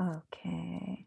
Okay.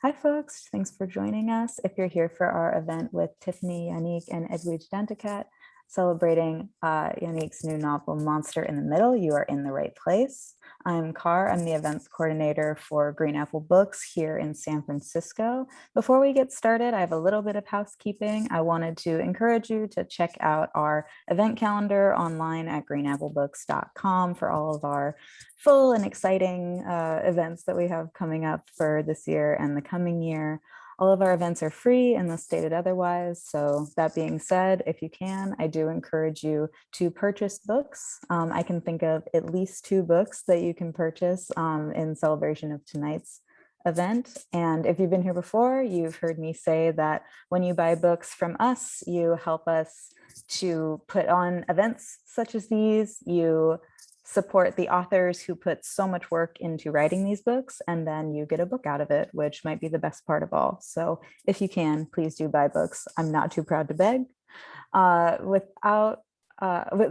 Hi, folks. Thanks for joining us. If you're here for our event with Tiffany Yanique and Edwidge Danticat, celebrating Yanique's new novel, Monster in the Middle, you are in the right place. I'm Car. I'm the events coordinator for Green Apple Books here in San Francisco. Before we get started, I have a little bit of housekeeping. I wanted to encourage you to check out our event calendar online at greenapplebooks.com for all of our full and exciting events that we have coming up for this year and the coming year. All of our events are free unless stated otherwise. So that being said, if you can, I do encourage you to purchase books. I can think of at least 2 books that you can purchase in celebration of tonight's event. And if you've been here before, you've heard me say that when you buy books from us, you help us to put on events such as these. You support the authors who put so much work into writing these books, and then you get a book out of it, which might be the best part of all. So if you can, please do buy books. I'm not too proud to beg.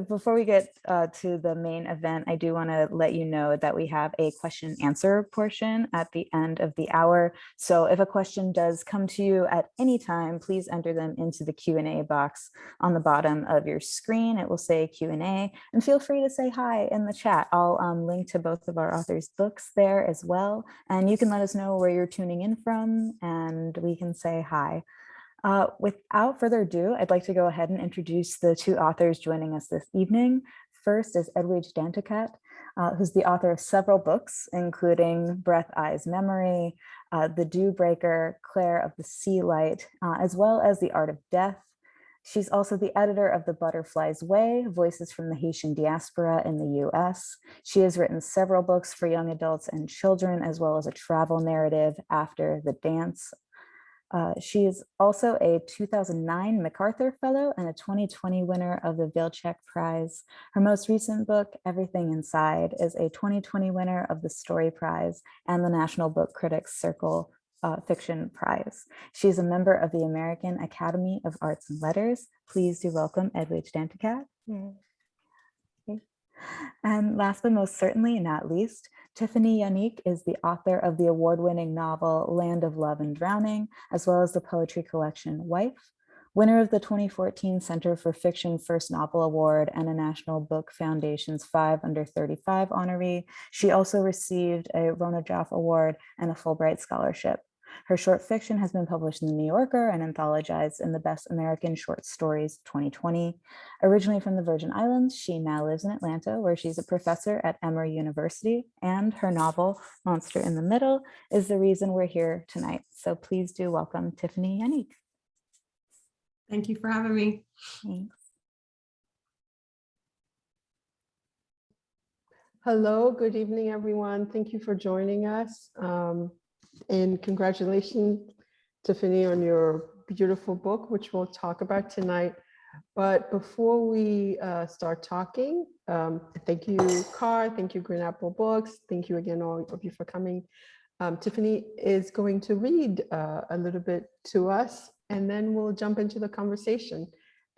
Before we get to the main event, I do want to let you know that we have a question and answer portion at the end of the hour. So if a question does come to you at any time, please enter them into the Q&A box on the bottom of your screen. It will say Q&A, and feel free to say hi in the chat. I'll link to both of our authors' books there as well. And you can let us know where you're tuning in from, and we can say hi. Without further ado, I'd like to go ahead and introduce the 2 authors joining us this evening. First is Edwidge Danticat, who's the author of several books, including Breath, Eyes, Memory, The Dew Breaker, Claire of the Sea Light, as well as The Art of Death. She's also the editor of The Butterfly's Way, Voices from the Haitian Diaspora in the US. She has written several books for young adults and children, as well as a travel narrative, After the Dance. She is also a 2009 MacArthur Fellow and a 2020 winner of the Vilcek Prize. Her most recent book, Everything Inside, is a 2020 winner of the Story Prize and the National Book Critics Circle Fiction Prize. She is a member of the American Academy of Arts and Letters. Please do welcome Edwidge Danticat. And last but most certainly not least, Tiffany Yanique is the author of the award-winning novel Land of Love and Drowning, as well as the poetry collection Wife, winner of the 2014 Center for Fiction First Novel Award and a National Book Foundation's 5 Under 35 honoree. She also received a Rona Jaffe Award and a Fulbright Scholarship. Her short fiction has been published in the New Yorker and anthologized in the Best American Short Stories 2020. Originally from the Virgin Islands, she now lives in Atlanta, where she's a professor at Emory University, and her novel, Monster in the Middle, is the reason we're here tonight. So please do welcome Tiffany Yanique. Thank you for having me. Thanks. Hello, good evening, everyone. Thank you for joining us. And congratulations, Tiffany, on your beautiful book, which we'll talk about tonight. But before we start talking, thank you, Car, thank you, Green Apple Books. Thank you again, all of you, for coming. Tiffany is going to read a little bit to us, and then we'll jump into the conversation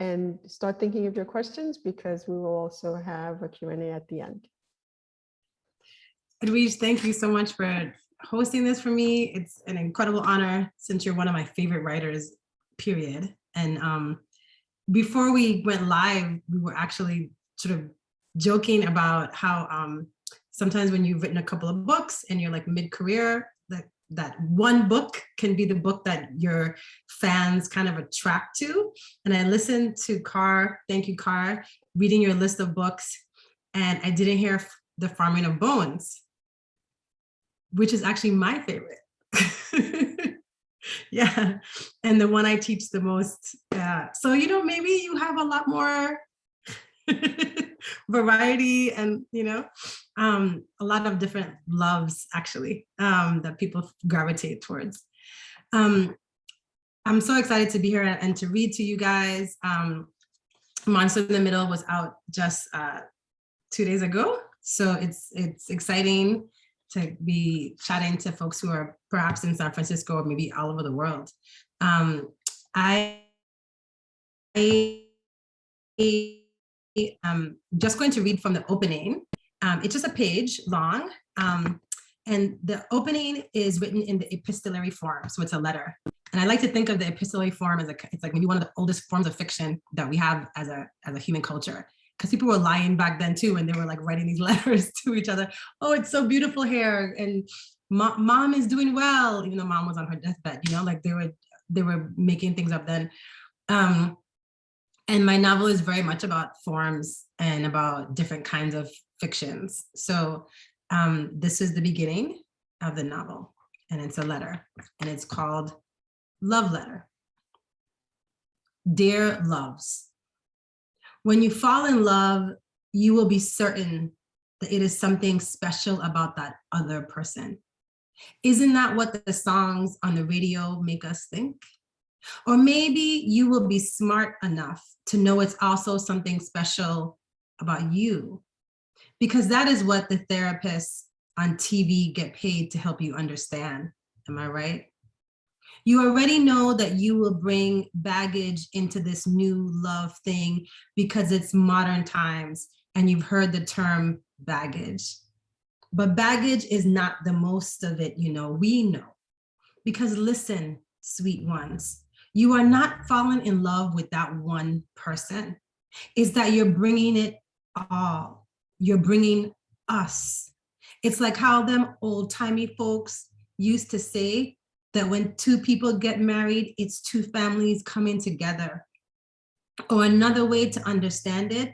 and start thinking of your questions, because we will also have a Q&A at the end. Edwidge, thank you so much for hosting this for me. It's an incredible honor, since you're one of my favorite writers, period. And before we went live, we were actually sort of joking about how sometimes when you've written a couple of books and you're like mid-career, that one book can be the book that your fans kind of attract to. And I listened to Car, thank you, Car, reading your list of books, and I didn't hear The Farming of Bones, which is actually my favorite. Yeah, and the one I teach the most. So, you know, maybe you have a lot more variety and, you know, a lot of different loves, actually, that people gravitate towards. I'm so excited to be here and to read to you guys. Monster in the Middle was out just 2 days ago. So it's exciting to be chatting to folks who are perhaps in San Francisco or maybe all over the world. I am just going to read from the opening. It's just a page long, And the opening is written in the epistolary form, so it's a letter. And I like to think of the epistolary form as it's like maybe one of the oldest forms of fiction that we have as a human culture. Because people were lying back then too, and they were like writing these letters to each other. Oh, it's so beautiful here, and mom is doing well, even though mom was on her deathbed. You know, like they were making things up then. And my novel is very much about forms and about different kinds of fictions. So this is the beginning of the novel, and it's a letter, and it's called Love Letter. Dear Loves, when you fall in love, you will be certain that it is something special about that other person. Isn't that what the songs on the radio make us think? Or maybe you will be smart enough to know it's also something special about you, because that is what the therapists on TV get paid to help you understand. Am I right? You already know that you will bring baggage into this new love thing because it's modern times and you've heard the term baggage. But baggage is not the most of it, you know, we know. Because listen, sweet ones, you are not falling in love with that one person. It's that you're bringing it all. You're bringing us. It's like how them old-timey folks used to say that when two people get married, it's two families coming together. Or another way to understand it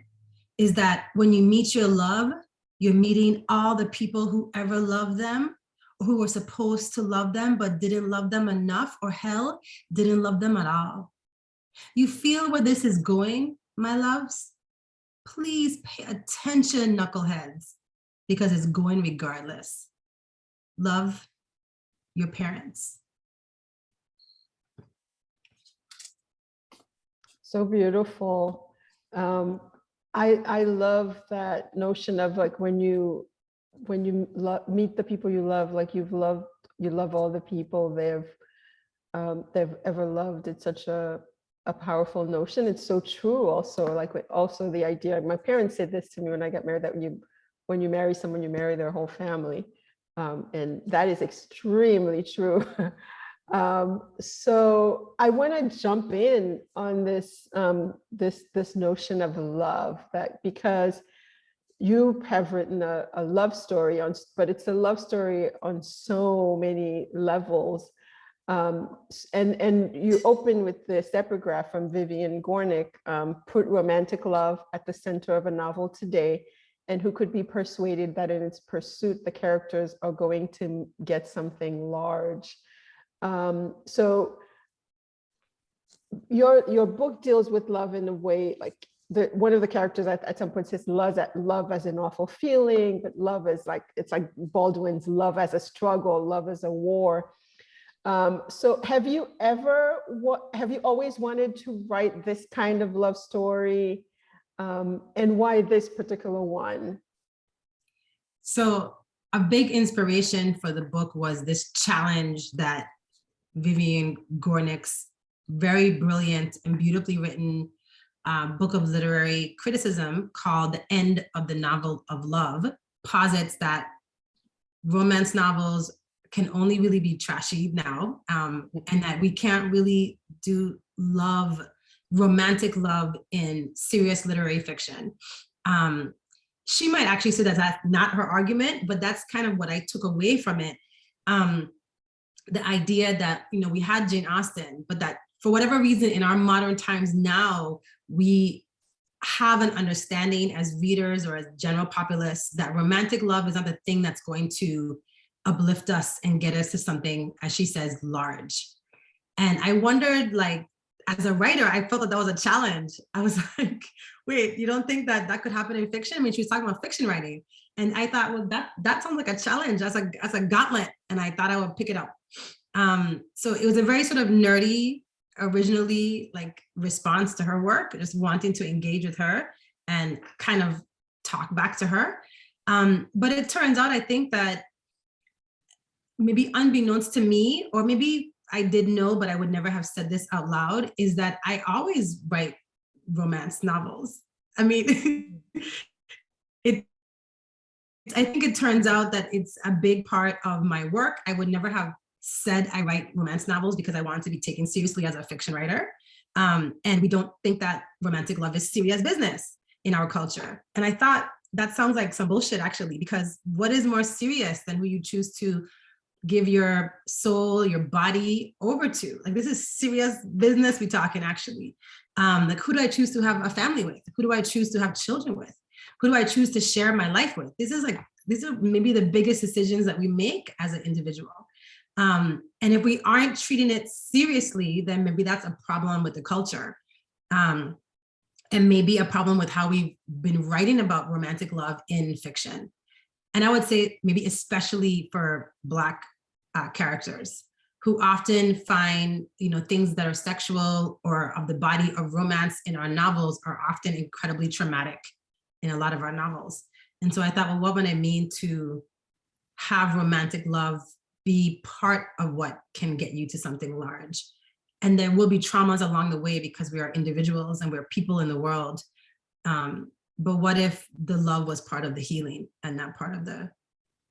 is that when you meet your love, you're meeting all the people who ever loved them, who were supposed to love them, but didn't love them enough, or hell, didn't love them at all. You feel where this is going, my loves? Please pay attention, knuckleheads, because it's going regardless. Love your parents. So beautiful. I love that notion of like when you meet the people you love, like you love all the people they've ever loved. It's such a powerful notion. It's so true. Also, like also the idea. My parents said this to me when I got married, that when you marry someone, you marry their whole family, and that is extremely true. So I want to jump in on this this notion of love, that because you have written a love story but it's a love story on so many levels. And you open with this epigraph from Vivian Gornick, put romantic love at the center of a novel today, and who could be persuaded that in its pursuit, the characters are going to get something large. So your book deals with love in a way, like one of the characters at some point says love as an awful feeling, but love is like, it's like Baldwin's love as a struggle, love as a war. So have you always wanted to write this kind of love story? And why this particular one? So a big inspiration for the book was this challenge that Vivian Gornick's very brilliant and beautifully written book of literary criticism called The End of the Novel of Love posits that romance novels can only really be trashy now, and that we can't really do romantic love in serious literary fiction. She might actually say that that's not her argument, but that's kind of what I took away from it. The idea that, you know, we had Jane Austen, but that for whatever reason in our modern times now, we have an understanding as readers or as general populace that romantic love is not the thing that's going to uplift us and get us to something, as she says, large. And I wondered, like, as a writer, I felt that was a challenge. I was like, wait, you don't think that that could happen in fiction? I mean, she was talking about fiction writing. And I thought, well, that sounds like a challenge, as a gauntlet. And I thought I would pick it up. So it was a very sort of nerdy, originally like response to her work, just wanting to engage with her and kind of talk back to her. But it turns out, I think that maybe unbeknownst to me, or maybe I did know, but I would never have said this out loud, is that I always write romance novels. I mean, it I think it turns out that it's a big part of my work. I would never have said I write romance novels because I wanted to be taken seriously as a fiction writer. And we don't think that romantic love is serious business in our culture. And I thought that sounds like some bullshit, actually, because what is more serious than who you choose to give your soul, your body over to? Like, this is serious business we're talking, actually. Like, who do I choose to have a family with? Who do I choose to have children with? Who do I choose to share my life with? These are maybe the biggest decisions that we make as an individual. And if we aren't treating it seriously, then maybe that's a problem with the culture. And maybe a problem with how we've been writing about romantic love in fiction. And I would say maybe especially for Black characters, who often find, things that are sexual or of the body of romance in our novels are often incredibly traumatic in a lot of our novels. And so I thought, well, what would it mean to have romantic love be part of what can get you to something large? And there will be traumas along the way because we are individuals and we're people in the world. But what if the love was part of the healing and not part of the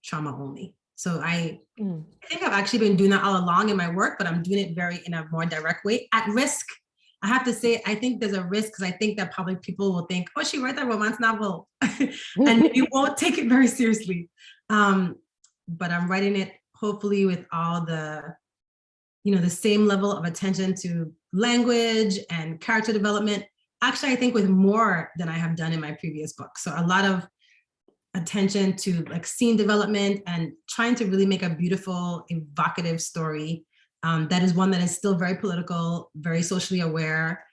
trauma only? So I think I've actually been doing that all along in my work, but I'm doing it in a more direct way, at risk. I have to say, I think there's a risk because I think that probably people will think, oh, she wrote that romance novel, and you won't take it very seriously. But I'm writing it hopefully with all the same level of attention to language and character development. Actually, I think with more than I have done in my previous book. So a lot of attention to like scene development and trying to really make a beautiful, evocative story that is one that is still very political, very socially aware,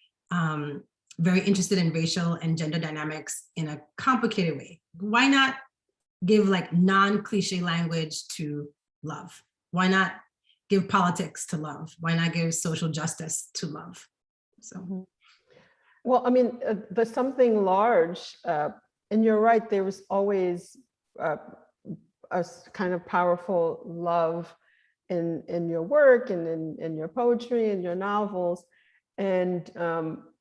very interested in racial and gender dynamics in a complicated way. Why not give like non-cliche language to love? Why not give politics to love? Why not give social justice to love? So. Well, I mean, there's something large, and you're right, there was always a kind of powerful love in your work and in your poetry and your novels. And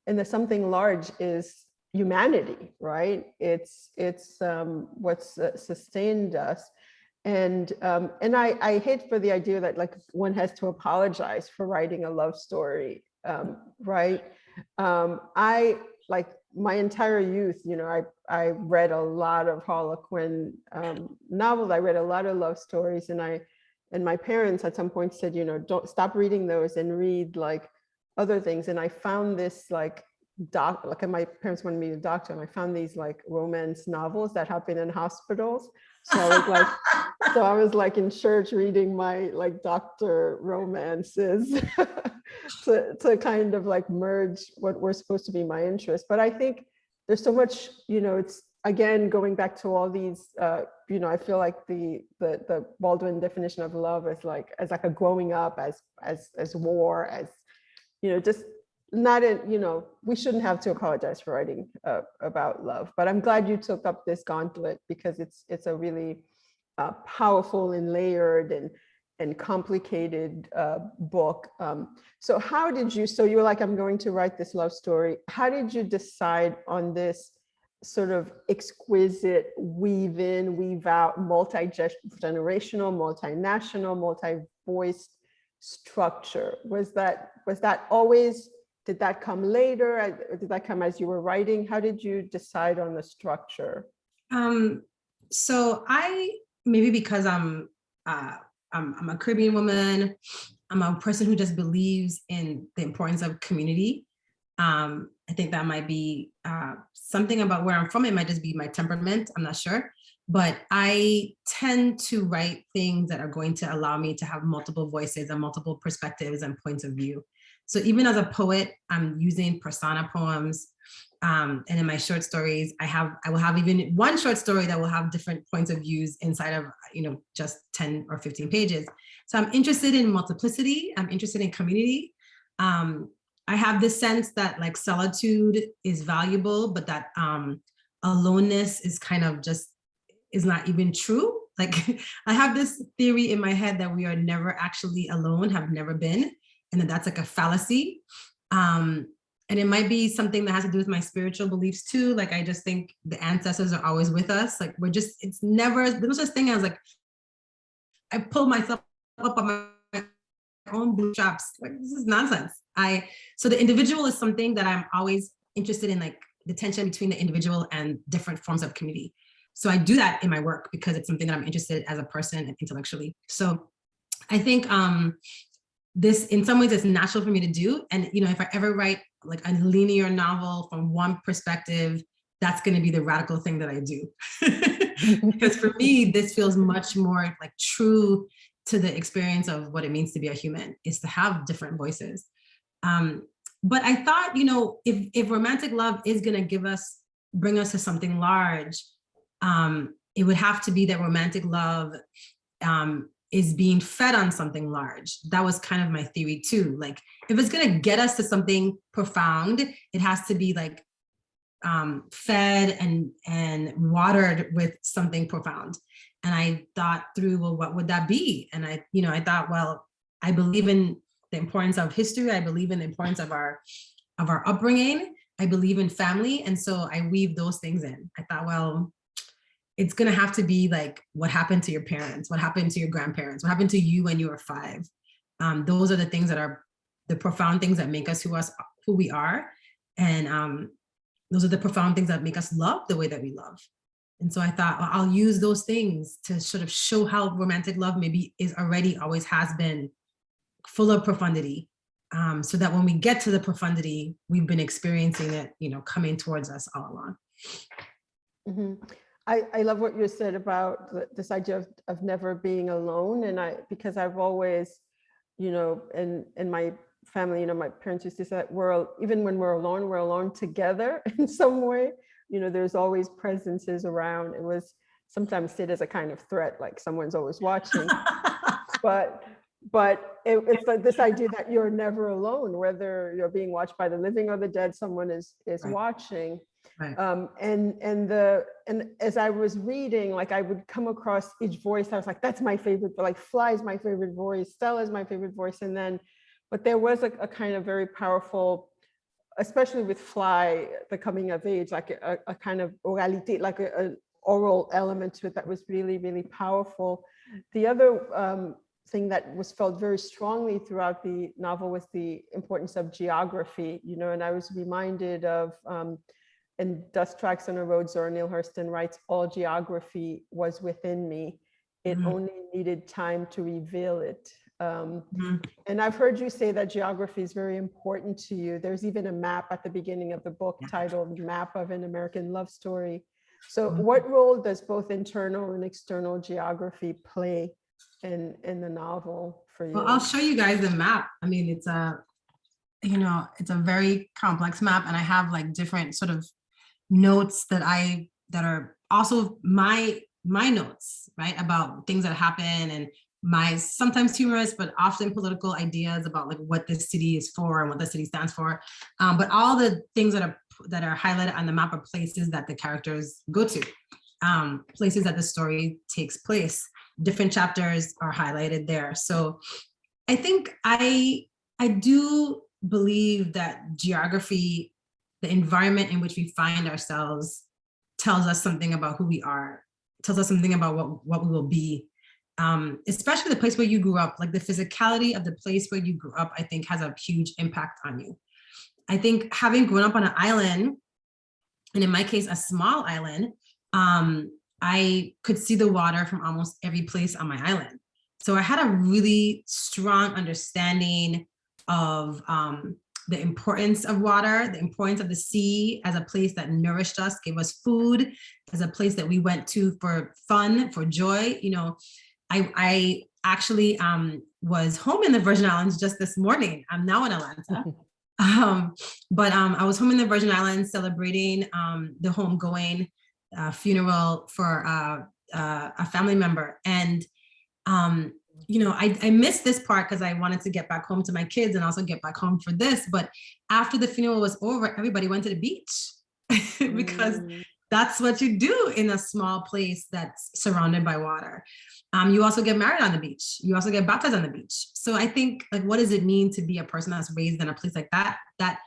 there's something large is humanity, right? It's what's sustained us. And I hate for the idea that like one has to apologize for writing a love story, right? I like my entire youth, I read a lot of Harlequin novels. I read a lot of love stories, and my parents at some point said, don't stop reading those and read like other things. And I found this like my parents wanted me to doctor, and I found these like romance novels that happen in hospitals. So I was like in church reading my like doctor romances to kind of like merge what were supposed to be my interests. But I think there's so much, it's again going back to all these, I feel like the Baldwin definition of love is like as like a growing up, as war, as just not in, we shouldn't have to apologize for writing about love. But I'm glad you took up this gauntlet because it's a really powerful and layered and complicated book. So how did you, so you were like, I'm going to write this love story. How did you decide on this sort of exquisite weave in, weave out, multi-generational, multinational, multi-voiced structure? Was that always, did that come later? Did that come as you were writing? How did you decide on the structure? So maybe because I'm a Caribbean woman, I'm a person who just believes in the importance of community. I think that might be something about where I'm from. It might just be my temperament, I'm not sure. But I tend to write things that are going to allow me to have multiple voices and multiple perspectives and points of view. So even as a poet, I'm using persona poems. And in my short stories, I will have even one short story that will have different points of views inside of, just 10 or 15 pages. So I'm interested in multiplicity. I'm interested in community. I have this sense that like solitude is valuable, but that aloneness is kind of just, is not even true. Like I have this theory in my head that we are never actually alone, have never been, and that's like a fallacy. And it might be something that has to do with my spiritual beliefs too. Like, I just think the ancestors are always with us. Like, it's never, there's no such thing as like, I pull myself up on my own bootstraps. Like, this is nonsense. So the individual is something that I'm always interested in, like the tension between the individual and different forms of community. So I do that in my work because it's something that I'm interested in as a person and intellectually. So I think this, in some ways, it's natural for me to do. And, if I ever write like a linear novel from one perspective, that's going to be the radical thing that I do. Because for me, this feels much more like true to the experience of what it means to be a human, is to have different voices. But I thought, if romantic love is going to bring us to something large, it would have to be that romantic love is being fed on something large. That was kind of my theory too. Like, if it's going to get us to something profound, it has to be like fed and watered with something profound. And I thought through, well, what would that be? And I thought, well, I believe in the importance of history. I believe in the importance of our upbringing. I believe in family. And so I weave those things in. I thought, well, it's going to have to be like what happened to your parents, what happened to your grandparents, what happened to you when you were 5. Those are the things that are the profound things that make us who we are. And those are the profound things that make us love the way that we love. And so I thought, well, I'll use those things to sort of show how romantic love maybe always has been full of profundity. So that when we get to the profundity, we've been experiencing it, coming towards us all along. Mm-hmm. I love what you said about this idea of never being alone. And because I've always, in my family, my parents used to say that even when we're alone together in some way. There's always presences around. It was sometimes seen as a kind of threat, like someone's always watching. but it's like this idea that you're never alone, whether you're being watched by the living or the dead, someone is right. Watching. Right. And as I was reading, like I would come across each voice. I was like, that's my favorite, like Fly's my favorite voice, Stella's my favorite voice. And then, but there was a kind of very powerful, especially with Fly, the coming of age, like a kind of oralité, like an oral element to it that was really, really powerful. The other thing that was felt very strongly throughout the novel was the importance of geography, and I was reminded of, in Dust Tracks on a Road, Zora Neale Hurston writes, all geography was within me. It only needed time to reveal it. And I've heard you say that geography is very important to you. There's even a map at the beginning of the book titled Map of an American Love Story. So what role does both internal and external geography play in the novel for you? Well, I'll show you guys the map. I mean, it's a very complex map, and I have like different sort of notes that are also my notes, right, about things that happen, and my sometimes humorous but often political ideas about like what this city is for and what the city stands for. But all the things that are highlighted on the map are places that the characters go to, places that the story takes place. Different chapters are highlighted there. So I think I do believe that geography, the environment in which we find ourselves, tells us something about who we are, tells us something about what we will be. Especially the place where you grew up, like the physicality of the place where you grew up, I think has a huge impact on you. I think having grown up on an island, and in my case, a small island, I could see the water from almost every place on my island. So I had a really strong understanding of the importance of water, the importance of the sea as a place that nourished us, gave us food, as a place that we went to for fun, for joy. I actually was home in the Virgin Islands just this morning. I'm now in Atlanta. But I was home in the Virgin Islands celebrating the homegoing funeral for a family member. And, I missed this part because I wanted to get back home to my kids and also get back home for this. But after the funeral was over, everybody went to the beach because that's what you do in a small place that's surrounded by water. You also get married on the beach. You also get baptized on the beach. So I think, like, what does it mean to be a person that's raised in a place like that, that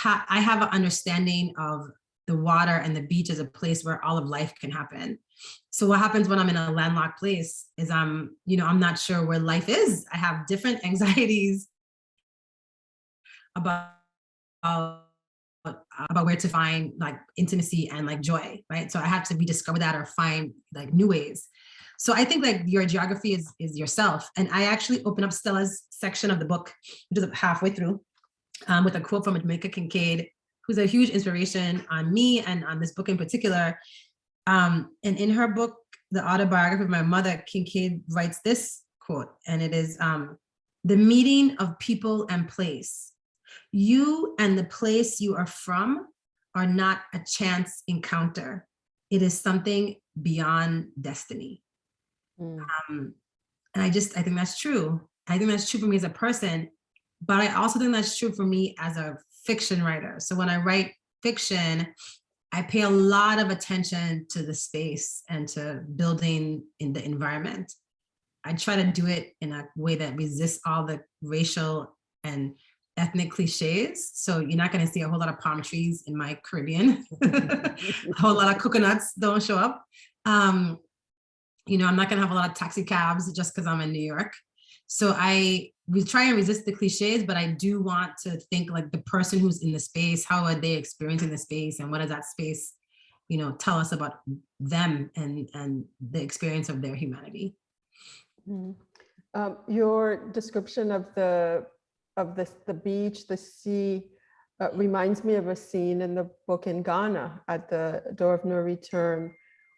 I have an understanding of the water and the beach as a place where all of life can happen. So what happens when I'm in a landlocked place is I'm not sure where life is. I have different anxieties about where to find like intimacy and like joy, right? So I have to rediscover that or find like new ways. So I think like your geography is yourself. And I actually open up Stella's section of the book, which is halfway through, with a quote from Jamaica Kincaid, who's a huge inspiration on me and on this book in particular. And in her book, The Autobiography of My Mother, Kincaid writes this quote, and it is, the meeting of people and place. You and the place you are from are not a chance encounter. It is something beyond destiny. And I think that's true. I think that's true for me as a person, but I also think that's true for me as a fiction writer. So when I write fiction, I pay a lot of attention to the space and to building in the environment. I try to do it in a way that resists all the racial and ethnic cliches. So you're not going to see a whole lot of palm trees in my Caribbean. A whole lot of coconuts don't show up. I'm not going to have a lot of taxi cabs just because I'm in New York. So we try and resist the cliches, but I do want to think like the person who's in the space, how are they experiencing the space, and what does that space, tell us about them and the experience of their humanity. Your description of the beach, the sea, reminds me of a scene in the book in Ghana at the Door of No Return,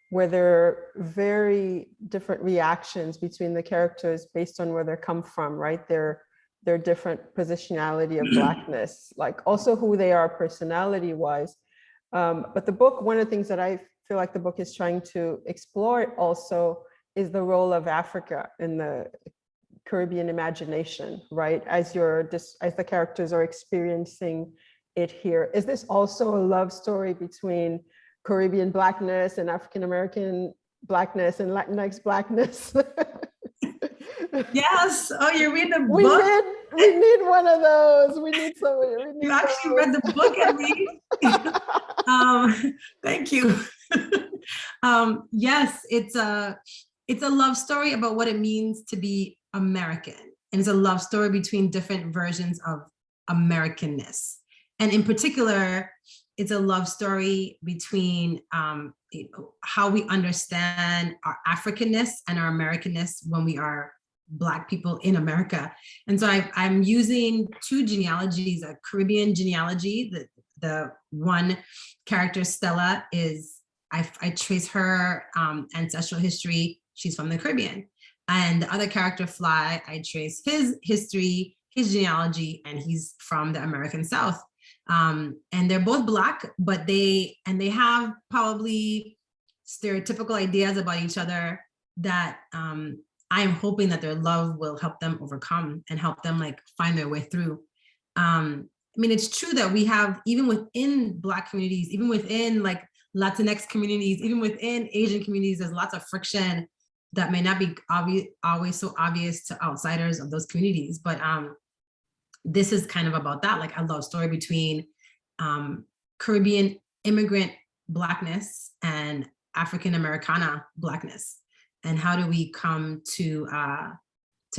where there are very different reactions between the characters based on where they come from, right? Their different positionality of Blackness, like also who they are personality-wise. But the book, one of the things that I feel like the book is trying to explore also is the role of Africa in the Caribbean imagination, right? As the characters are experiencing it here. Is this also a love story between Caribbean Blackness and African-American Blackness and Latinx Blackness? Yes. Oh, you read the we book? We need one of those. We need somebody. You actually read the book at me. Thank you. Yes, it's a love story about what it means to be American. And it's a love story between different versions of Americanness. And in particular, it's a love story between how we understand our Africanness and our Americanness when we are Black people in America. And so I'm using two genealogies, a Caribbean genealogy. The one character, Stella, I trace her ancestral history. She's from the Caribbean. And the other character, Fly, I trace his history, his genealogy, and he's from the American South. And they're both Black, but they have probably stereotypical ideas about each other that I am hoping that their love will help them overcome and help them like find their way through. It's true that we have, even within Black communities, even within like Latinx communities, even within Asian communities, there's lots of friction that may not be always so obvious to outsiders of those communities. But this is kind of about that, like a love story between Caribbean immigrant Blackness and African Americana Blackness. And how do we come to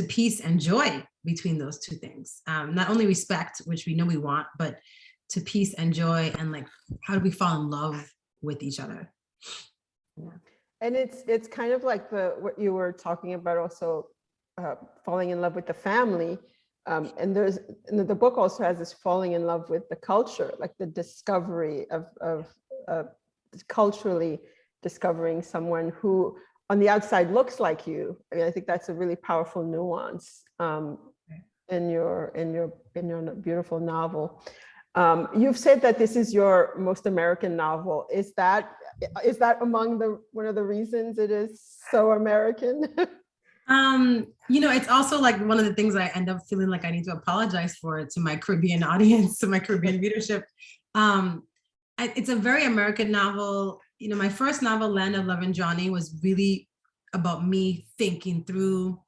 peace and joy between those two things? Not only respect, which we know we want, but to peace and joy, and like, how do we fall in love with each other? And it's kind of like what you were talking about, also falling in love with the family. And the book also has this falling in love with the culture, like the discovery of culturally discovering someone who on the outside looks like you. I think that's a really powerful nuance in your beautiful novel. You've said that this is your most American novel. Is that among one of the reasons it is so American? It's also like one of the things I end up feeling like I need to apologize for to my Caribbean audience, to my Caribbean readership. It's a very American novel. My first novel, Land of Love and Johnny, was really about me thinking through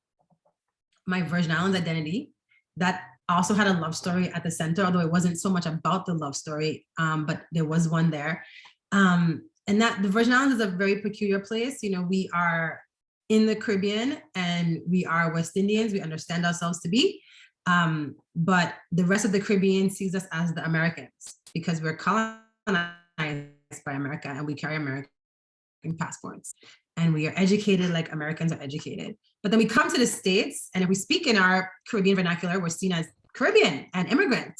my Virgin Islands identity. That also had a love story at the center, although it wasn't so much about the love story, but there was one there. And that the Virgin Islands is a very peculiar place. You know, we are in the Caribbean and we are West Indians. We understand ourselves to be. But the rest of the Caribbean sees us as the Americans because we're colonized by America and we carry American passports and we are educated like Americans are educated. But then we come to the States and if we speak in our Caribbean vernacular, we're seen as Caribbean and immigrant,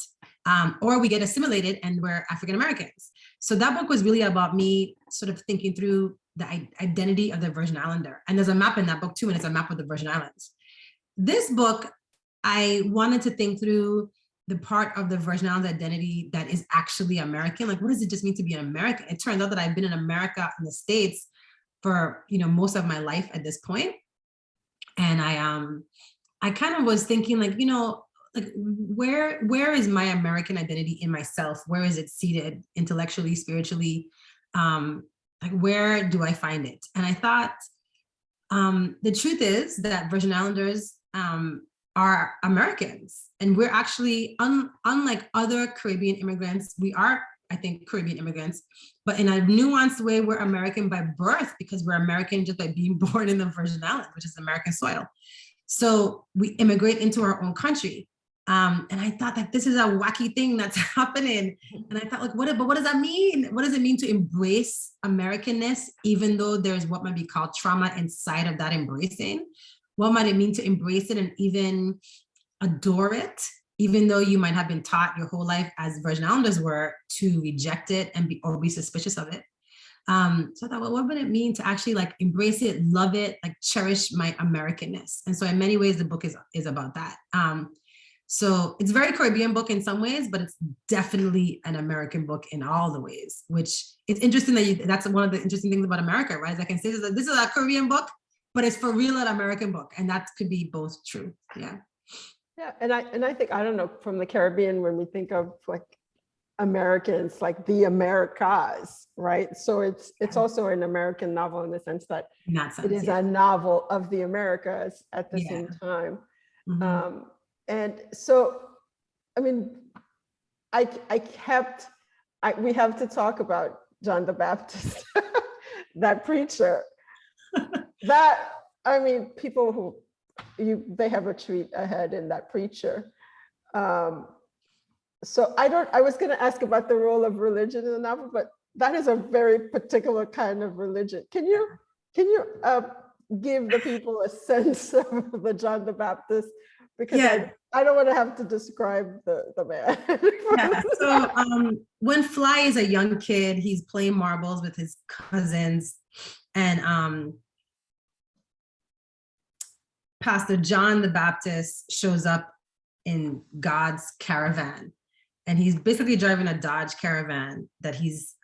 or we get assimilated and we're African Americans. So that book was really about me sort of thinking through the identity of the Virgin Islander. And there's a map in that book too, and it's a map of the Virgin Islands. This book, I wanted to think through the part of the Virgin Islands identity that is actually American. Like, what does it just mean to be an American? It turns out that I've been in America in the States for, you know, most of my life at this point. And I kind of was thinking like, you know, like where is my American identity in myself? Where is it seated intellectually, spiritually? Like, where do I find it? And I thought the truth is that Virgin Islanders are Americans, and we're actually unlike other Caribbean immigrants. We are, I think, Caribbean immigrants, but in a nuanced way, we're American by birth because we're American just by being born in the Virgin Islands, which is American soil. So we immigrate into our own country. And I thought that this is a wacky thing that's happening. And I thought like, what does that mean? What does it mean to embrace Americanness, even though there's what might be called trauma inside of that embracing? What might it mean to embrace it and even adore it, even though you might have been taught your whole life as Virgin Islanders were to reject it and be suspicious of it. So I thought, well, what would it mean to actually like embrace it, love it, like cherish my Americanness? And so in many ways, the book is about that. So it's a very Caribbean book in some ways, but it's definitely an American book in all the ways, which it's interesting that that's one of the interesting things about America, right? As I can say, this is a Caribbean book, but it's for real an American book. And that could be both true. Yeah. Yeah. And I think, I don't know, from the Caribbean, when we think of like Americans, like the Americas, right? So it's also an American novel in the sense that it is a novel of the Americas at the same time. Mm-hmm. And so, I mean, we have to talk about John the Baptist, that preacher. That, I mean, people who they have a treat ahead in that preacher. So I was going to ask about the role of religion in the novel, but that is a very particular kind of religion. Can you give the people a sense of the John the Baptist? Because I don't want to have to describe the man. Yeah. So when Fly is a young kid, he's playing marbles with his cousins, and Pastor John the Baptist shows up in God's caravan, and he's basically driving a Dodge Caravan that he's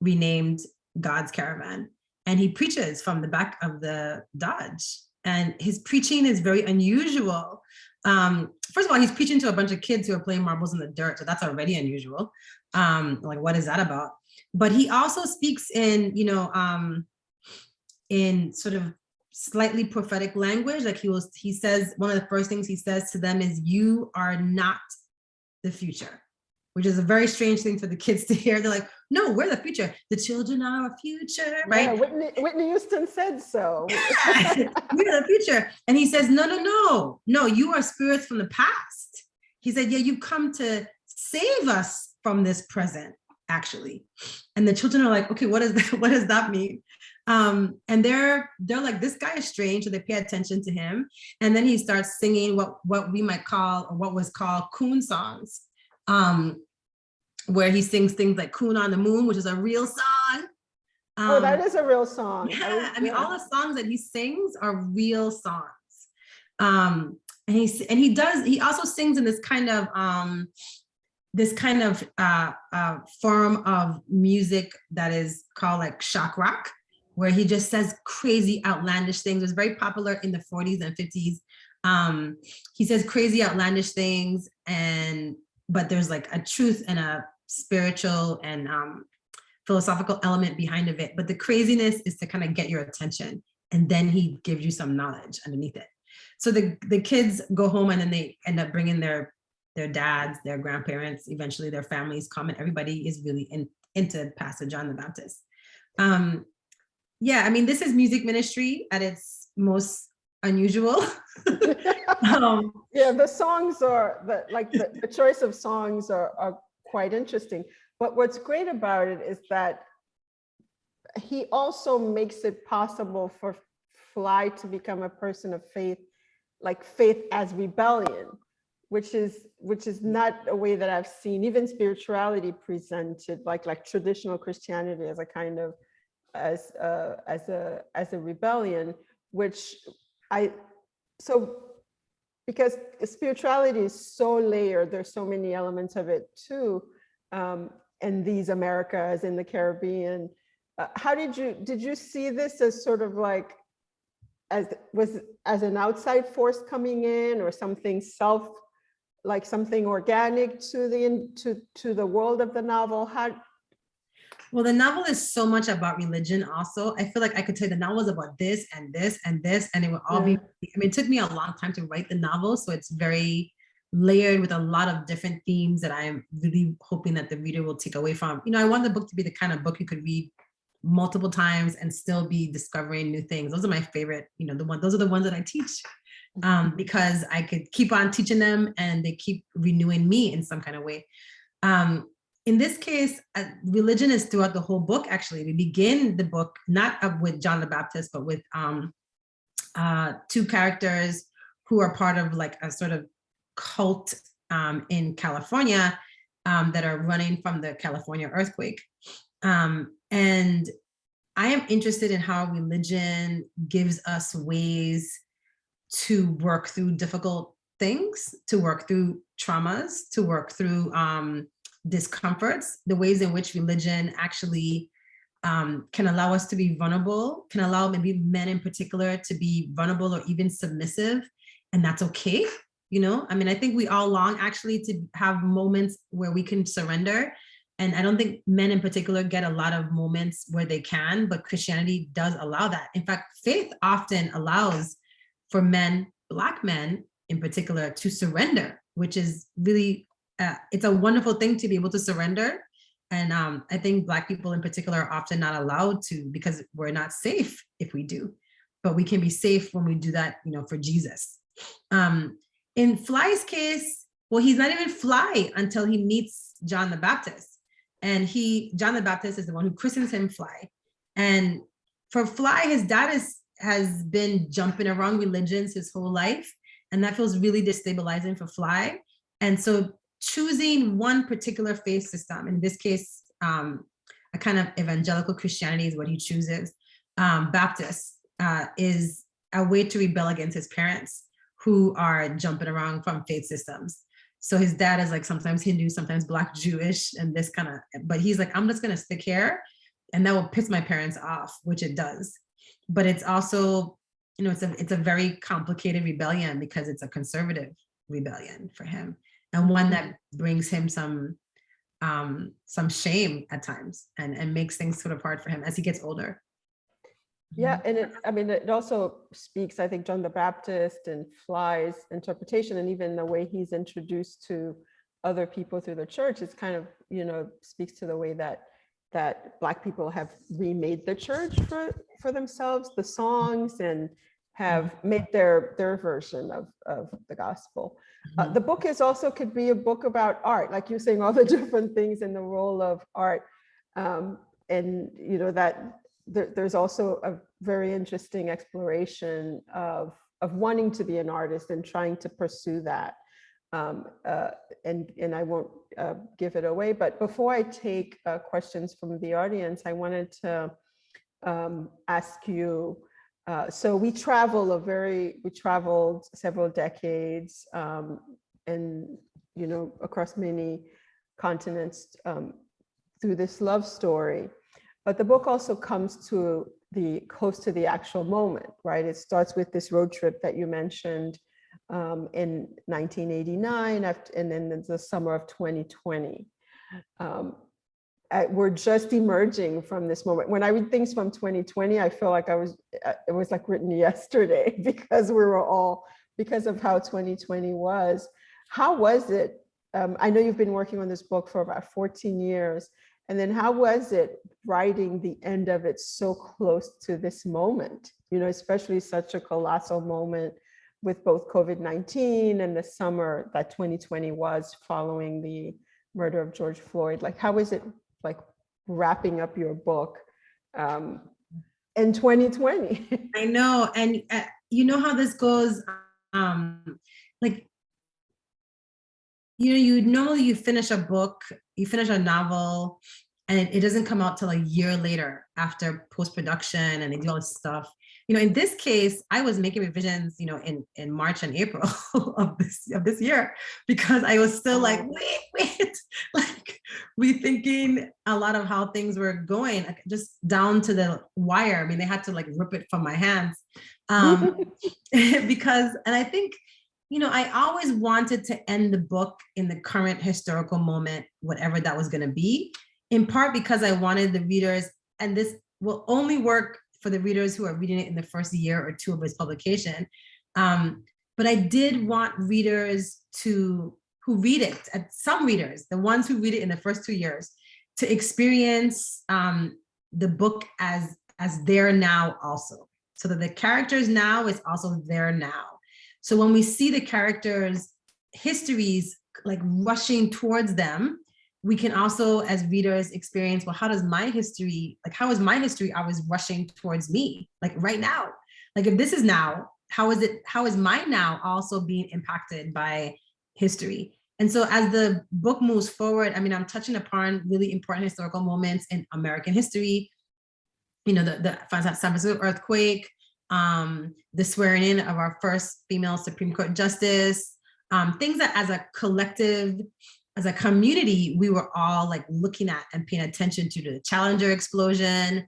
renamed God's Caravan, and he preaches from the back of the Dodge. And his preaching is very unusual. First of all, he's preaching to a bunch of kids who are playing marbles in the dirt. So that's already unusual. Like, what is that about? But he also speaks in, in sort of slightly prophetic language. Like he says, one of the first things he says to them is, "You are not the future," which is a very strange thing for the kids to hear. They're like, "No, we're the future. The children are our future," right? Yeah, Whitney Houston said so. We're the future. And he says, no, you are spirits from the past. He said, yeah, you've come to save us from this present, actually. And the children are like, okay, what does that mean? And they're like, this guy is strange. So they pay attention to him. And then he starts singing what we might call, or what was called, coon songs. Where he sings things like "Coon on the Moon," which is a real song. That is a real song. Yeah, I mean, all the songs that he sings are real songs. And he also sings in this kind of form of music that is called like shock rock, where he just says crazy, outlandish things. It was very popular in the 40s and 50s. He says crazy, outlandish things, but there's like a truth and a spiritual and philosophical element behind of it. But the craziness is to kind of get your attention, and then he gives you some knowledge underneath it. So the kids go home and then they end up bringing their dads, their grandparents, eventually their families come, and everybody is really into Pastor John the Baptist. Yeah, I mean, this is music ministry at its most unusual. Yeah, the songs are the choice of songs are quite interesting. But what's great about it is that he also makes it possible for Fly to become a person of faith, like faith as rebellion, which is not a way that I've seen even spirituality presented, like traditional Christianity as a kind of as a rebellion, which because spirituality is so layered, there's so many elements of it too, in these Americas, in the Caribbean. How did you see this as sort of like as an outside force coming in, or something something organic to the world of the novel? Well, the novel is so much about religion also. I feel like I could tell you the novel is about this and this and this, and it would all be, I mean, it took me a long time to write the novel, so it's very layered with a lot of different themes that I'm really hoping that the reader will take away from. You know, I want the book to be the kind of book you could read multiple times and still be discovering new things. Those are my favorite, you know, those are the ones that I teach, because I could keep on teaching them and they keep renewing me in some kind of way. In this case, religion is throughout the whole book. Actually, we begin the book not with John the Baptist, but with two characters who are part of like a sort of cult in California that are running from the California earthquake. And I am interested in how religion gives us ways to work through difficult things, to work through traumas, to work through discomforts, the ways in which religion actually can allow us to be vulnerable, can allow maybe men in particular to be vulnerable or even submissive, and that's okay. You know, I mean, I think we all long actually to have moments where we can surrender. And I don't think men in particular get a lot of moments where they can, but Christianity does allow that. In fact, faith often allows for men, Black men in particular, to surrender, which is really, it's a wonderful thing to be able to surrender. And I think Black people in particular are often not allowed to, because we're not safe if we do, but we can be safe when we do that, you know, for Jesus. In Fly's case, well, he's not even Fly until he meets John the Baptist. And John the Baptist is the one who christens him Fly. And for Fly, his dad has been jumping around religions his whole life. And that feels really destabilizing for Fly. And so choosing one particular faith system, in this case, a kind of evangelical Christianity is what he chooses. Baptist is a way to rebel against his parents who are jumping around from faith systems. So his dad is like sometimes Hindu, sometimes Black Jewish, and this kind of, but he's like, I'm just gonna stick here, and that will piss my parents off, which it does. But it's also, you know, it's a very complicated rebellion because it's a conservative rebellion for him, and one that brings him some shame at times, and makes things sort of hard for him as he gets older. Yeah, and it also speaks, I think, John the Baptist and Fly's interpretation, and even the way he's introduced to other people through the church, it's kind of, you know, speaks to the way that Black people have remade the church for themselves, the songs, and have made their version of the gospel. The book is also could be a book about art, like you're saying, all the different things in the role of art, and you know that. There's also a very interesting exploration of wanting to be an artist and trying to pursue that. And I won't give it away, but before I take questions from the audience, I wanted to ask you, so we traveled several decades, and, you know, across many continents through this love story. But the book also comes close to the actual moment, right? It starts with this road trip that you mentioned in 1989, and then the summer of 2020. we're just emerging from this moment. When I read things from 2020, I feel like it was like written yesterday because because of how 2020 was. How was it? I know you've been working on this book for about 14 years. And then how was it writing the end of it so close to this moment, especially such a colossal moment with both COVID-19 and the summer that 2020 was following the murder of George Floyd? Like, how is it like wrapping up your book in 2020? I know. And you know how this goes, like, normally you finish a book, you finish a novel, and it doesn't come out till a year later after post-production and they do all this stuff. In this case, I was making revisions, in March and April of this year, because I was still like, wait, like rethinking a lot of how things were going, like just down to the wire. I mean, they had to like rip it from my hands because, and I think, I always wanted to end the book in the current historical moment, whatever that was going to be, in part because I wanted the readers, and this will only work for the readers who are reading it in the first year or two of its publication. But I did want readers who read it, some readers, the ones who read it in the first 2 years, to experience the book as their now also. So that the characters now is also their now. So when we see the characters' histories like rushing towards them, we can also, as readers, experience, well, how is my history always rushing towards me, like right now? Like if this is now, how is my now also being impacted by history? And so as the book moves forward, I mean, I'm touching upon really important historical moments in American history, the San Francisco earthquake, the swearing in of our first female Supreme Court justice, things that as a collective, as a community, we were all like looking at and paying attention to, the Challenger explosion,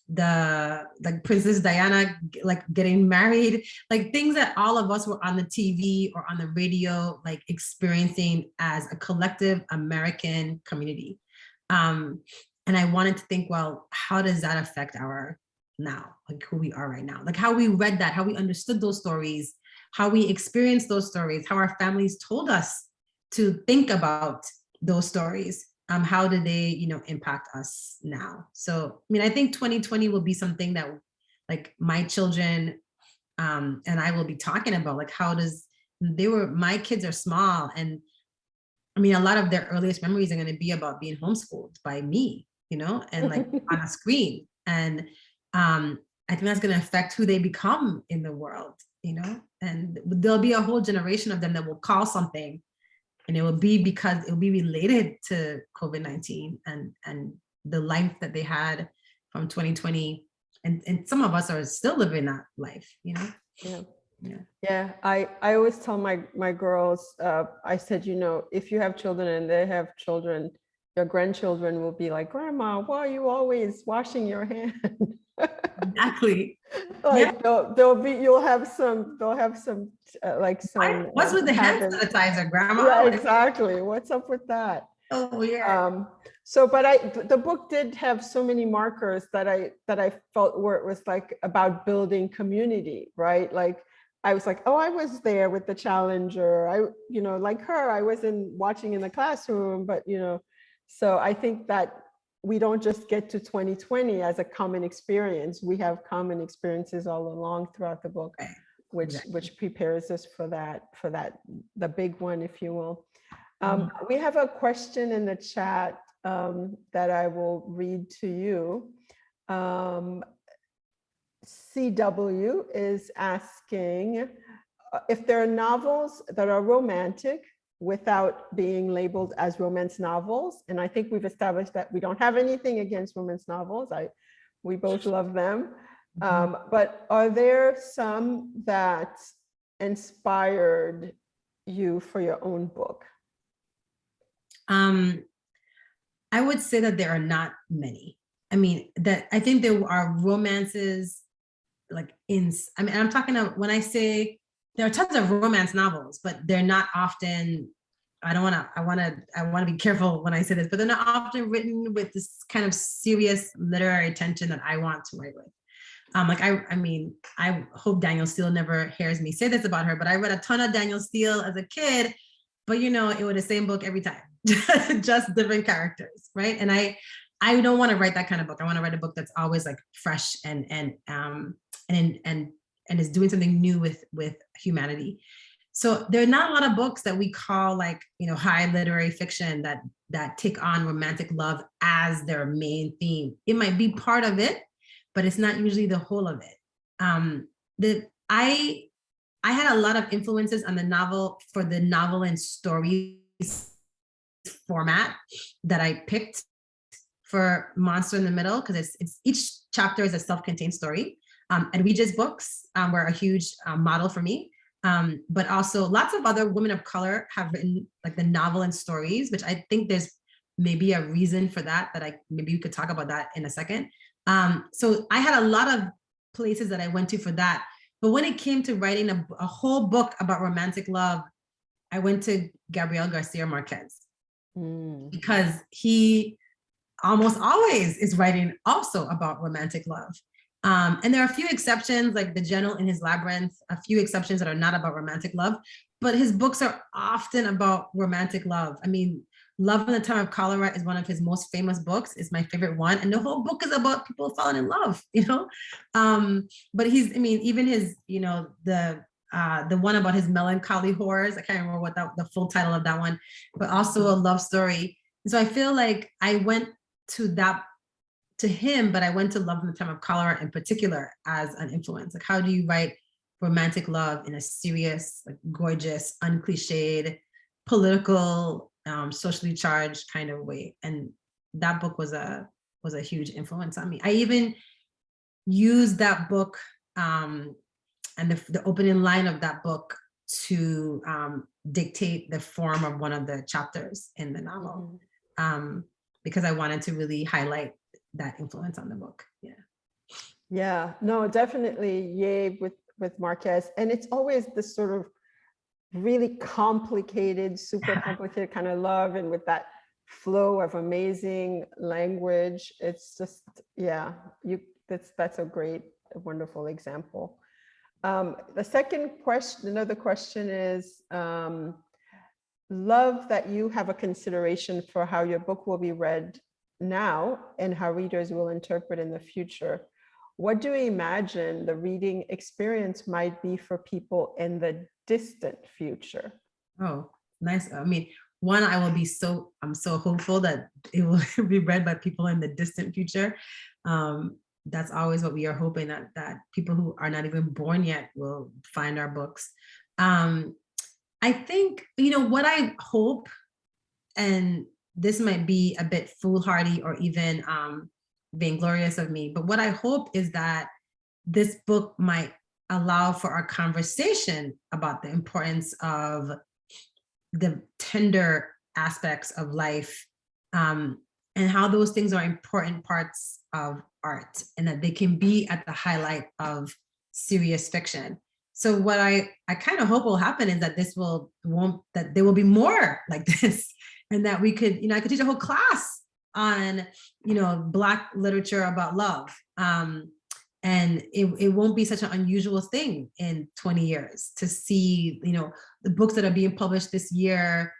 the Princess Diana like getting married, like things that all of us were on the TV or on the radio, like experiencing as a collective American community. And I wanted to think, well, how does that affect our now, like who we are right now, like how we read that, how we understood those stories, how we experienced those stories, how our families told us to think about those stories. How did they, impact us now? So, I mean, I think 2020 will be something that like my children and I will be talking about, like my kids are small. And I mean, a lot of their earliest memories are going to be about being homeschooled by me, and like on a screen. And I think that's going to affect who they become in the world, and there'll be a whole generation of them that will call something, and it will be because it will be related to COVID-19 and the life that they had from 2020. And some of us are still living that life, Yeah. I always tell my girls, I said, if you have children and they have children, your grandchildren will be like, Grandma, why are you always washing your hands? Exactly. Like you'll have some like some what's with the hand sanitizer, Grandma? Yeah, exactly. What's up with that? Oh yeah. But the book did have so many markers that I felt where it was like about building community, right? Like I was like, oh, I was there with the Challenger. Like her, I wasn't watching in the classroom, but so I think that we don't just get to 2020 as a common experience. We have common experiences all along throughout the book, which prepares us for that, the big one, if you will. We have a question in the chat that I will read to you. CW is asking if there are novels that are romantic without being labeled as romance novels. And I think we've established that we don't have anything against romance novels. We both love them. But are there some that inspired you for your own book? I would say that there are not many. I mean, I think there are romances I'm talking about when I say there are tons of romance novels, but they're not often I want to be careful when I say this, but they're not often written with this kind of serious literary attention that I want to write with. I mean, I hope Danielle Steele never hears me say this about her, but I read a ton of Danielle Steele as a kid, but you know, it was the same book every time, just different characters, right? And I don't want to write that kind of book. I want to write a book that's always like fresh and is doing something new with humanity. So there are not a lot of books that we call like, you know, high literary fiction that take on romantic love as their main theme. It might be part of it, but it's not usually the whole of it. I had a lot of influences on the novel for the novel and stories format that I picked for Monster in the Middle, because it's each chapter is a self-contained story. Edwidge's books were a huge model for me. But also lots of other women of color have written like the novel and stories, which I think there's maybe a reason for that maybe we could talk about that in a second. So I had a lot of places that I went to for that. But when it came to writing a whole book about romantic love, I went to Gabrielle Garcia Marquez because he almost always is writing also about romantic love. And there are a few exceptions, like The General in His Labyrinth, a few exceptions that are not about romantic love, but his books are often about romantic love. I mean, Love in the Time of Cholera is one of his most famous books. It's my favorite one. And the whole book is about people falling in love, you know? But even his, you know, the one about his melancholy horrors, I can't remember what the full title of that one, but also a love story. And so I feel like I went to him, but I went to Love in the Time of Cholera in particular as an influence. Like, how do you write romantic love in a serious, like gorgeous, uncliched, political, socially charged kind of way? And that book was a huge influence on me. I even used that book and the opening line of that book to dictate the form of one of the chapters in the novel, because I wanted to really highlight that influence on the book. Yeah, no, definitely yay with Marquez. And it's always this sort of really complicated, super complicated kind of love, and with that flow of amazing language. It's just, yeah, that's a great, wonderful example. The second question, another question is, love that you have a consideration for how your book will be read now and how readers will interpret in the future. What do you imagine the reading experience might be for people in the distant future? Oh, nice. I mean, one, I'm so hopeful that it will be read by people in the distant future. That's always what we are hoping, that people who are not even born yet will find our books. I think, you know, what I hope, and this might be a bit foolhardy or even vainglorious of me, but what I hope is that this book might allow for our conversation about the importance of the tender aspects of life, and how those things are important parts of art, and that they can be at the highlight of serious fiction. So what I kind of hope will happen is that that there will be more like this, and that we could, you know, I could teach a whole class on, you know, Black literature about love. And it won't be such an unusual thing in 20 years to see, you know, the books that are being published this year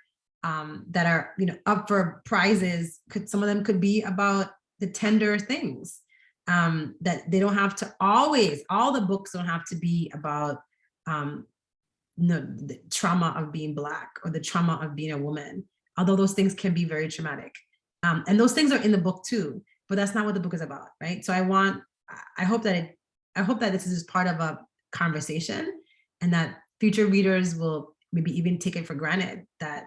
that are, you know, up for prizes. Some of them could be about the tender things, that they don't have to always, all the books don't have to be about the trauma of being Black or the trauma of being a woman, although those things can be very traumatic. And those things are in the book too, but that's not what the book is about, right? So I hope that this is part of a conversation, and that future readers will maybe even take it for granted that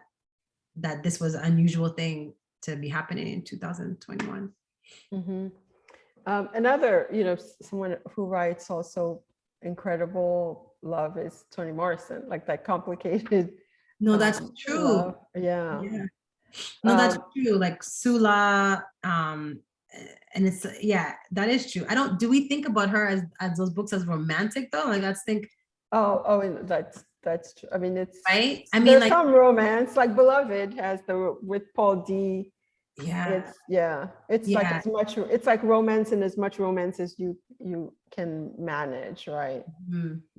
this was an unusual thing to be happening in 2021. Mm-hmm. Another, you know, someone who writes also incredible love is Toni Morrison, like that complicated. No, that's true. Love. Yeah. No, that's true. Like Sula, and it's, yeah, that is true. Do we think about her as those books as romantic though? Like, let's think. Oh, and that's That's true. I mean, it's right? I mean, there's like, some romance, like Beloved has the with Paul D. yeah, It's like yeah. as much, it's like romance and as much romance as you can manage, right?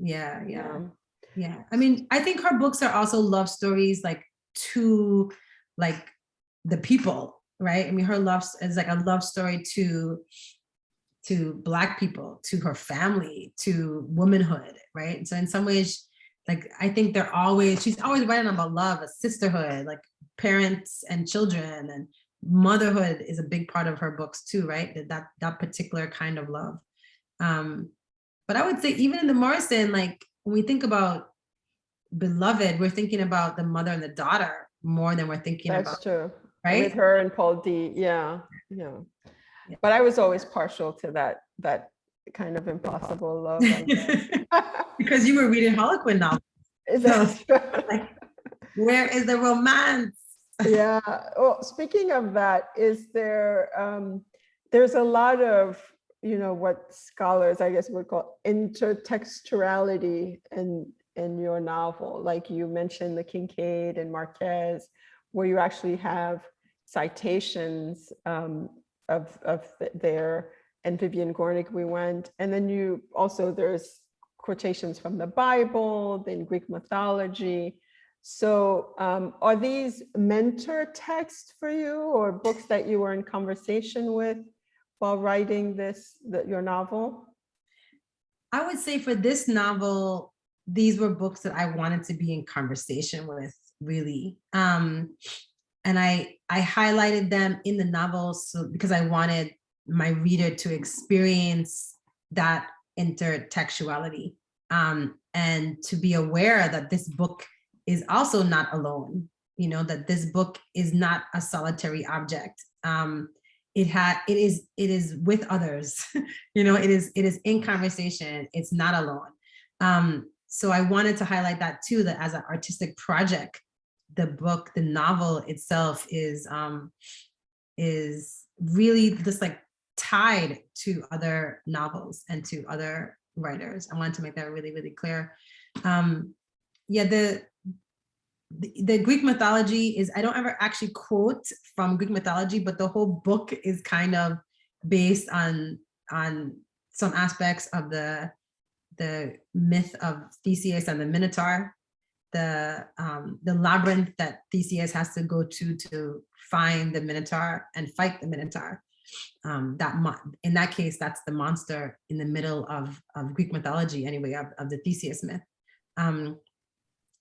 Yeah, yeah, Um, yeah. I mean, I think her books are also love stories, like to like the people, right? I mean, her love is like a love story to Black people, to her family, to womanhood, right? So in some ways, like I think she's always writing about love, a sisterhood, like parents and children, and motherhood is a big part of her books too, right? That particular kind of love. But I would say even in the Morrison, like when we think about Beloved, we're thinking about the mother and the daughter more than we're thinking that's about, true. right? With her and Paul D. Yeah. Yeah. But I was always partial to that kind of impossible love, I guess. Because you were reading Harlequin novels. That's Like, where is the romance? Yeah. Well, speaking of that, is there there's a lot of, what scholars, I guess, would call intertextuality in your novel. Like you mentioned the Kincaid and Marquez, where you actually have citations of there, and Vivian Gornick, we went, and then you also, there's quotations from the Bible, then Greek mythology. So are these mentor texts for you, or books that you were in conversation with while writing your novel? I would say for this novel, these were books that I wanted to be in conversation with, really. And I highlighted them in the novel because I wanted my reader to experience that intertextuality, and to be aware that this book is also not alone, that this book is not a solitary object. It is with others, it is in conversation, it's not alone. So I wanted to highlight that too, that as an artistic project, the novel itself is really just like tied to other novels and to other writers. I wanted to make that really, really clear. The Greek mythology is, I don't ever actually quote from Greek mythology, but the whole book is kind of based on some aspects of the myth of Theseus and the Minotaur, the labyrinth that Theseus has to go to find the Minotaur and fight the Minotaur. In that case, that's the monster in the middle of Greek mythology, anyway, of the Theseus myth.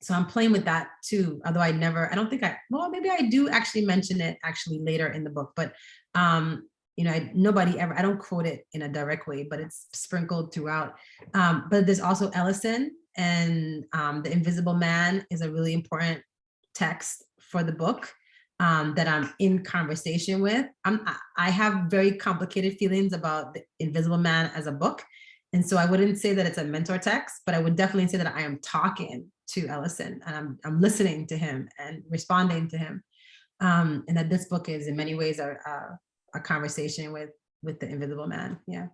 So I'm playing with that too, although maybe I do actually mention it actually later in the book, but nobody ever, I don't quote it in a direct way, but it's sprinkled throughout. But there's also Ellison, and The Invisible Man is a really important text for the book that I'm in conversation with. I have very complicated feelings about The Invisible Man as a book. And so I wouldn't say that it's a mentor text, but I would definitely say that I am talking to Ellison, and I'm listening to him and responding to him. And that this book is in many ways a conversation with the Invisible Man. Yeah.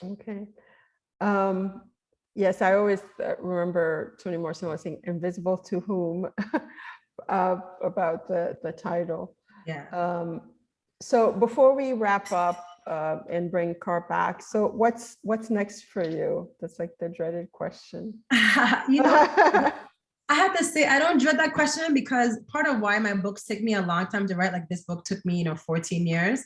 Okay. Yes, I always remember Toni Morrison was saying "invisible to whom" about the title. Yeah. So before we wrap up and bring Car back, so what's next for you? That's like the dreaded question. I have to say, I don't dread that question, because part of why my books take me a long time to write, like this book took me, 14 years,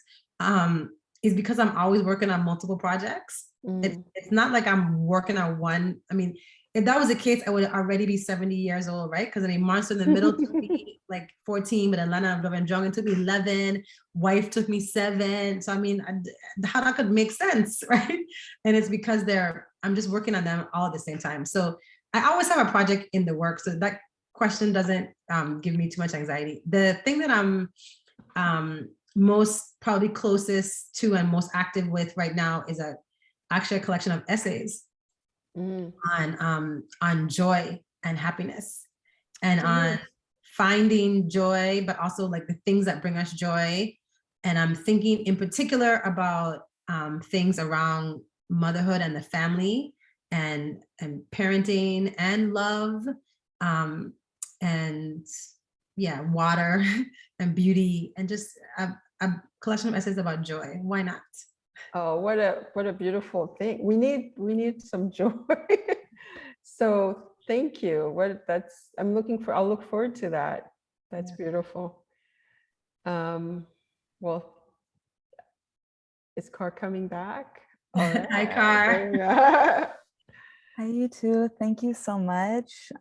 is because I'm always working on multiple projects. It's not like I'm working on one. I mean, if that was the case, I would already be 70 years old, right? Because I mean, Monster in the Middle took me like 14, but Atlanta of Drunk took me 11, Wife took me 7. So I mean, how that could make sense, right? And it's because I'm just working on them all at the same time. So I always have a project in the works, so that question doesn't give me too much anxiety. The thing that I'm most probably closest to and most active with right now is actually a collection of essays on joy and happiness, and on finding joy, but also like the things that bring us joy. And I'm thinking in particular about things around motherhood and the family, and parenting and love, and yeah, water and beauty, and just a collection of essays about joy. Why not? Oh, what a beautiful thing. We need some joy. So thank you. I'll look forward to that. That's beautiful. Well, is Car coming back? All right. Hi, Car. Hi, you too. Thank you so much.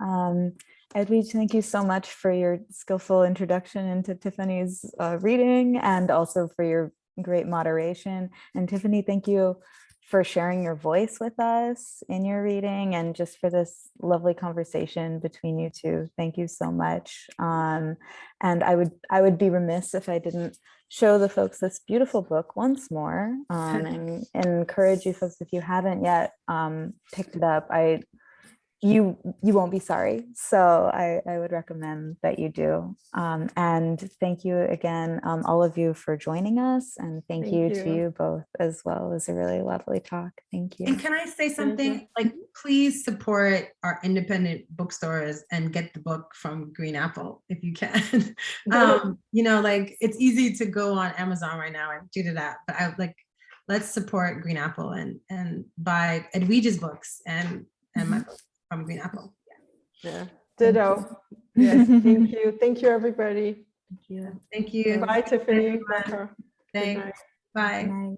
Edwidge, thank you so much for your skillful introduction into Tiffany's reading, and also for your great moderation. And Tiffany, thank you for sharing your voice with us in your reading, and just for this lovely conversation between you two. Thank you so much. And I would be remiss if I didn't show the folks this beautiful book once more, and encourage you folks, if you haven't yet picked it up, you won't be sorry. So I would recommend that you do. And thank you again, all of you, for joining us, and thank you to you both as well. It was a really lovely talk. Thank you. And can I say something? Like, please support our independent bookstores and get the book from Green Apple if you can. You know, like, it's easy to go on Amazon right now and do that, but let's support Green Apple and buy Edwidge's books and my book from Green Apple. Yeah. Ditto. Yes. Thank you. Thank you, everybody. Thank you. Thank you. Bye, Tiffany. Thanks. Bye. Good night.